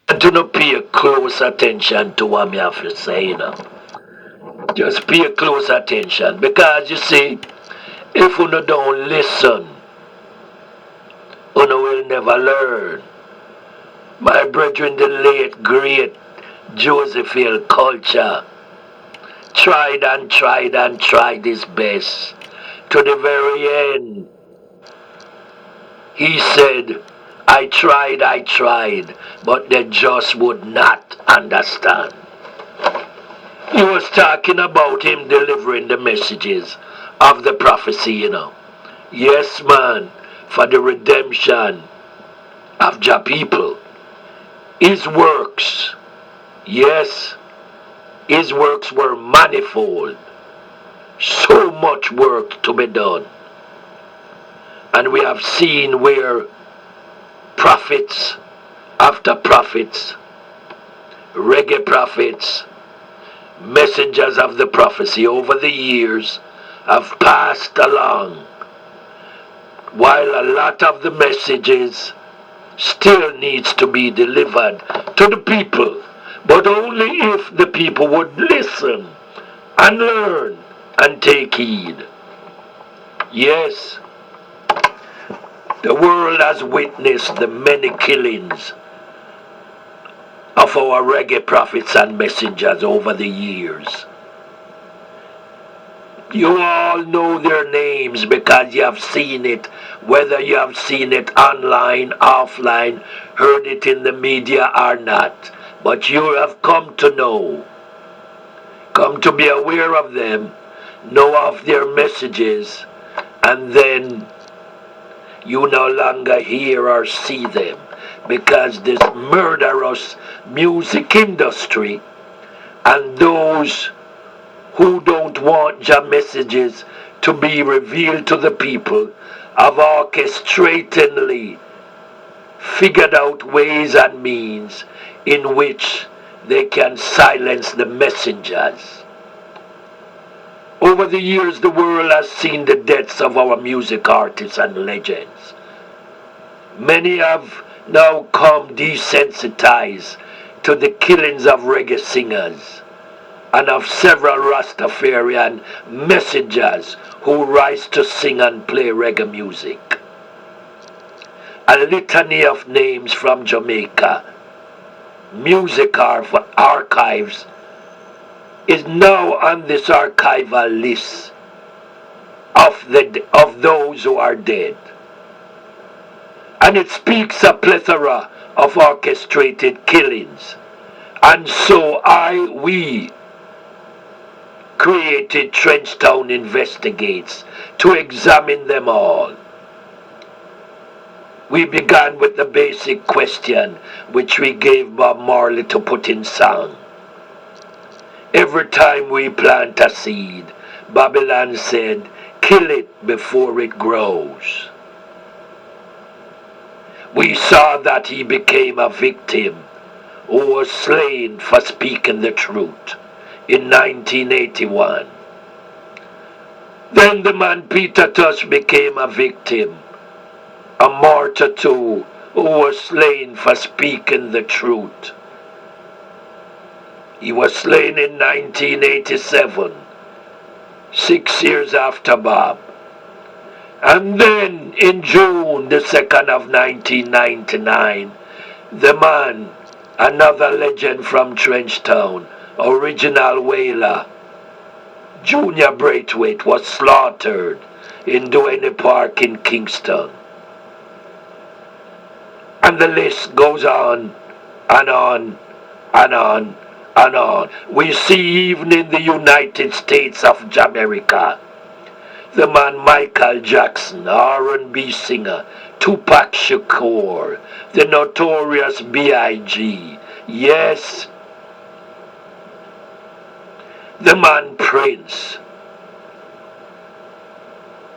And to not pay close attention to what me have to say, you know. Just pay close attention. Because you see, if you don't listen, you will never learn. My brethren, the late, great Joseph Hill Culture tried and tried and tried his best. To the very end, he said, I tried, but they just would not understand. He was talking about him delivering the messages of the prophecy, you know. Yes, man, for the redemption of Jah people. His works, yes, his works were manifold. So much work to be done. And we have seen where prophets after prophets, reggae prophets, messengers of the prophecy over the years have passed along, while a lot of the messages still needs to be delivered to the people, but only if the people would listen and learn and take heed. Yes, the world has witnessed the many killings of our reggae prophets and messengers over the years. You all know their names because you have seen it, whether you have seen it online, offline, heard it in the media or not. But you have come to know, come to be aware of them, know of their messages, and then you no longer hear or see them because this murderous music industry and those who don't want Jah messages to be revealed to the people have orchestratedly figured out ways and means in which they can silence the messengers. Over the years, the world has seen the deaths of our music artists and legends. Many have now come desensitized to the killings of reggae singers and of several Rastafarian messengers who rise to sing and play reggae music. A litany of names from Jamaica, music archives, is now on this archival list of those who are dead. And it speaks a plethora of orchestrated killings. And so we created Trenchtown Investigates to examine them all. We began with the basic question which we gave Bob Marley to put in song. Every time we plant a seed, Babylon said, kill it before it grows. We saw that he became a victim who was slain for speaking the truth in 1981. Then the man Peter Tosh became a victim, a martyr too, who was slain for speaking the truth. He was slain in 1987, 6 years after Bob. And then in June the 2nd of 1999, the man, another legend from Trenchtown, original whaler, Junior Braithwaite, was slaughtered in Duane Park in Kingston. And the list goes on and on and on and on. We see even in the United States of Jahmerica, the man Michael Jackson, R&B singer, Tupac Shakur, the notorious B.I.G., yes, the man Prince,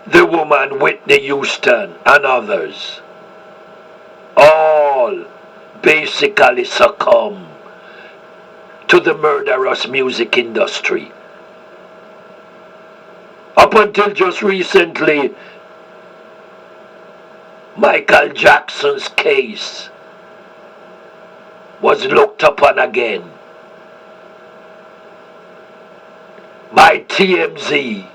the woman Whitney Houston, and others, all basically succumb to the murderous music industry. Up until just recently, Michael Jackson's case was looked upon again by TMZ,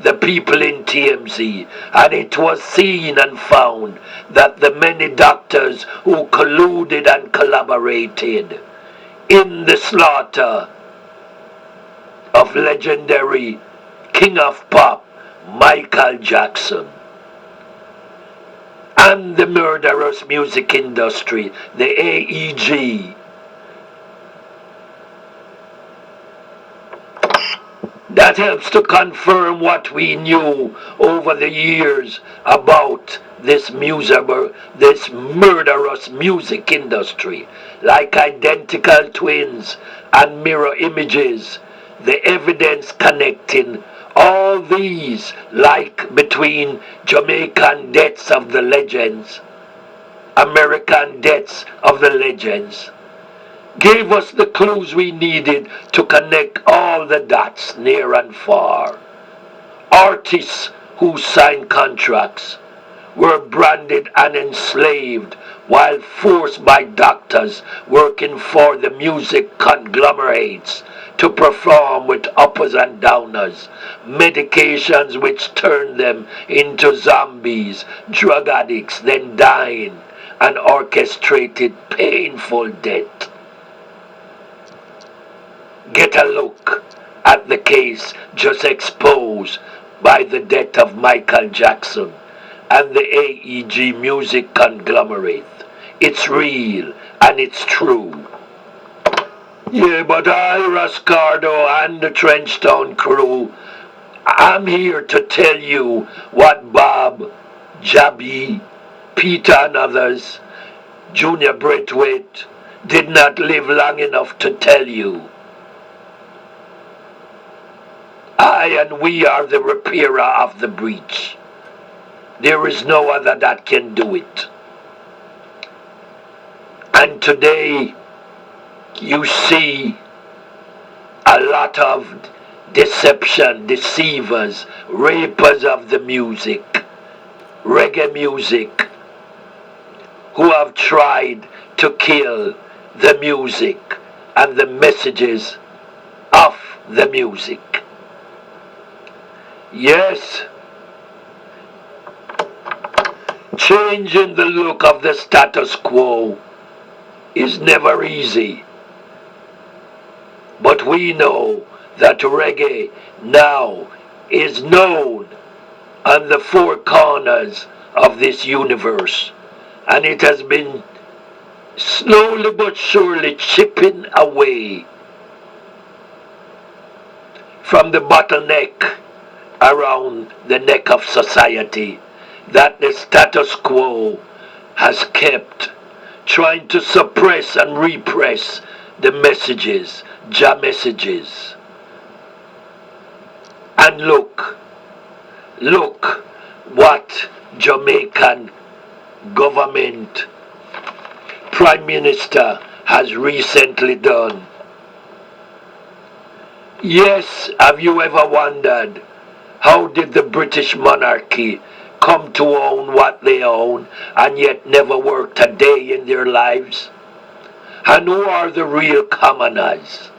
the people in TMZ, and it was seen and found that the many doctors who colluded and collaborated in the slaughter of legendary King of Pop, Michael Jackson, and the murderous music industry, the AEG, that helps to confirm what we knew over the years about this murderous music industry, like identical twins and mirror images, the evidence connecting all these, like between Jamaican deaths of the legends, American deaths of the legends, gave us the clues we needed to connect all the dots near and far. Artists who signed contracts were branded and enslaved while forced by doctors working for the music conglomerates to perform with uppers and downers, medications which turned them into zombies, drug addicts, then dying an orchestrated painful death. Get a look at the case just exposed by the death of Michael Jackson and the AEG music conglomerate. It's real and it's true. Yeah, but I, CARDO, and the Trenchtown crew, I'm here to tell you what Bob, Jabby, Peter and others, Junior Braithwaite, did not live long enough to tell you. I and we are the repairer of the breach. There is no other that can do it. And today, you see a lot of deception, deceivers, rapers of the music, reggae music, who have tried to kill the music and the messages of the music. Yes, changing the look of the status quo is never easy. But we know that reggae now is known on the four corners of this universe, and it has been slowly but surely chipping away from the bottleneck around the neck of society that the status quo has kept, trying to suppress and repress the messages, Jah messages. And look what Jamaican government Prime Minister has recently done. Yes, have you ever wondered, how did the British monarchy come to own what they own and yet never worked a day in their lives? And who are the real commoners,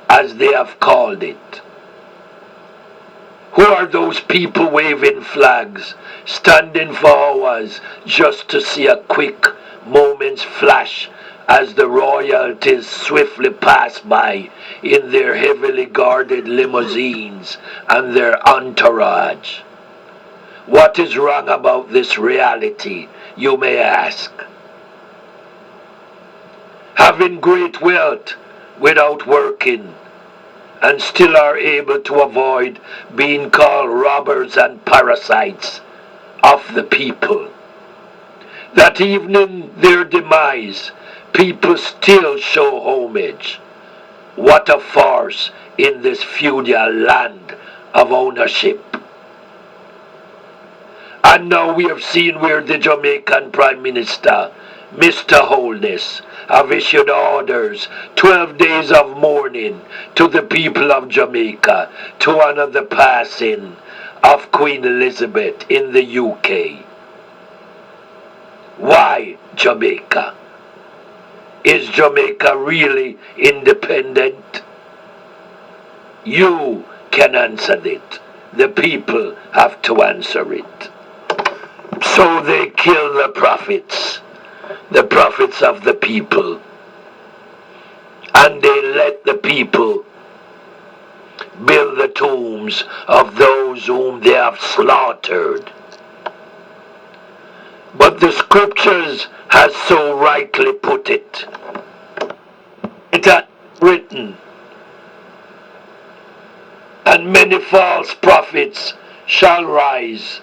as they have called it? Who are those people waving flags, standing for hours just to see a quick moment's flash as the royalties swiftly pass by in their heavily guarded limousines and their entourage? What is wrong about this reality, you may ask? Having great wealth without working, and still are able to avoid being called robbers and parasites of the people. That even in their demise, people still show homage. What a farce in this feudal land of ownership. And now we have seen where the Jamaican Prime Minister, Mr. Holness, have issued orders, 12 days of mourning to the people of Jamaica to honor the passing of Queen Elizabeth in the UK. Why Jamaica? Is Jamaica really independent? You can answer it. The people have to answer it. So they kill the prophets of the people, and they let the people build the tombs of those whom they have slaughtered. But the scriptures has so rightly put it. It had written, and many false prophets shall rise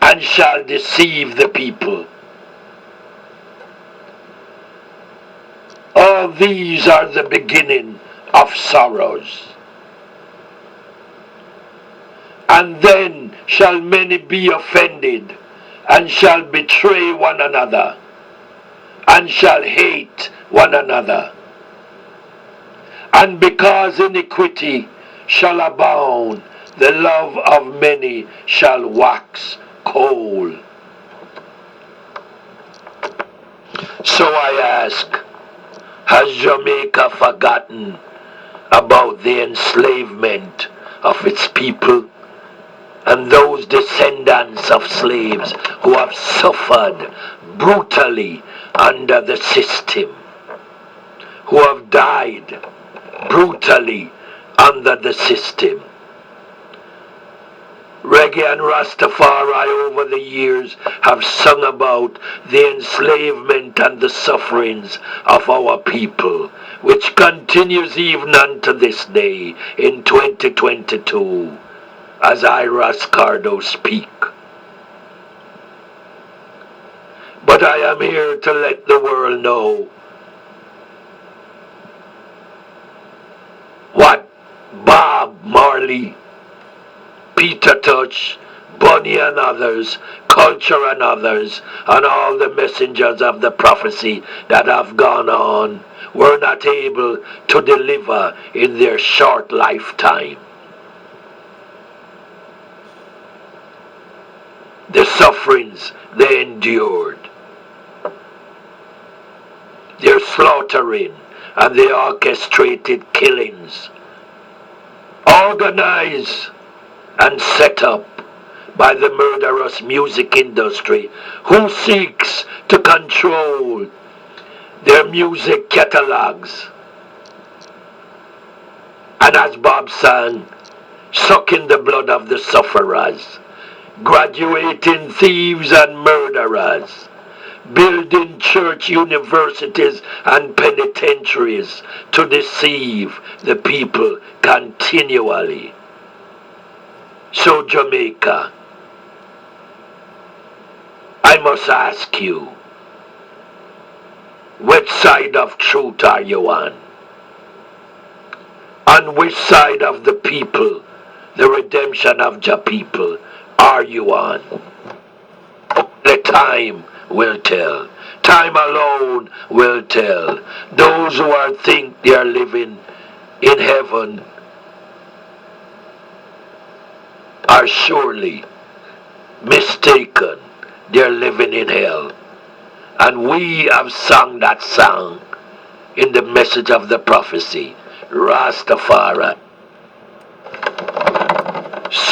and shall deceive the people. All these are the beginning of sorrows. And then shall many be offended, and shall betray one another, and shall hate one another. And because iniquity shall abound, the love of many shall wax cold. So I ask, has Jamaica forgotten about the enslavement of its people and those descendants of slaves who have suffered brutally under the system, who have died brutally under the system? Reggae and Rastafari over the years have sung about the enslavement and the sufferings of our people, which continues even unto this day in 2022, as I, CARDO, speak. But I am here to let the world know what Bob Marley, Peter Touch, Bunny and others, Culture and others, and all the messengers of the prophecy that have gone on were not able to deliver in their short lifetime. The sufferings they endured, their slaughtering and the orchestrated killings, organized and set up by the murderous music industry, who seeks to control their music catalogs. And as Bob sang, sucking the blood of the sufferers, graduating thieves and murderers, building church universities and penitentiaries to deceive the people continually. So Jamaica, I must ask you, which side of truth are you on? On which side of the people, the redemption of your people, are you on? The time will tell. Time alone will tell. Those who think they are living in heaven are surely mistaken. They're living in hell. And we have sung that song in the message of the prophecy, Rastafari. So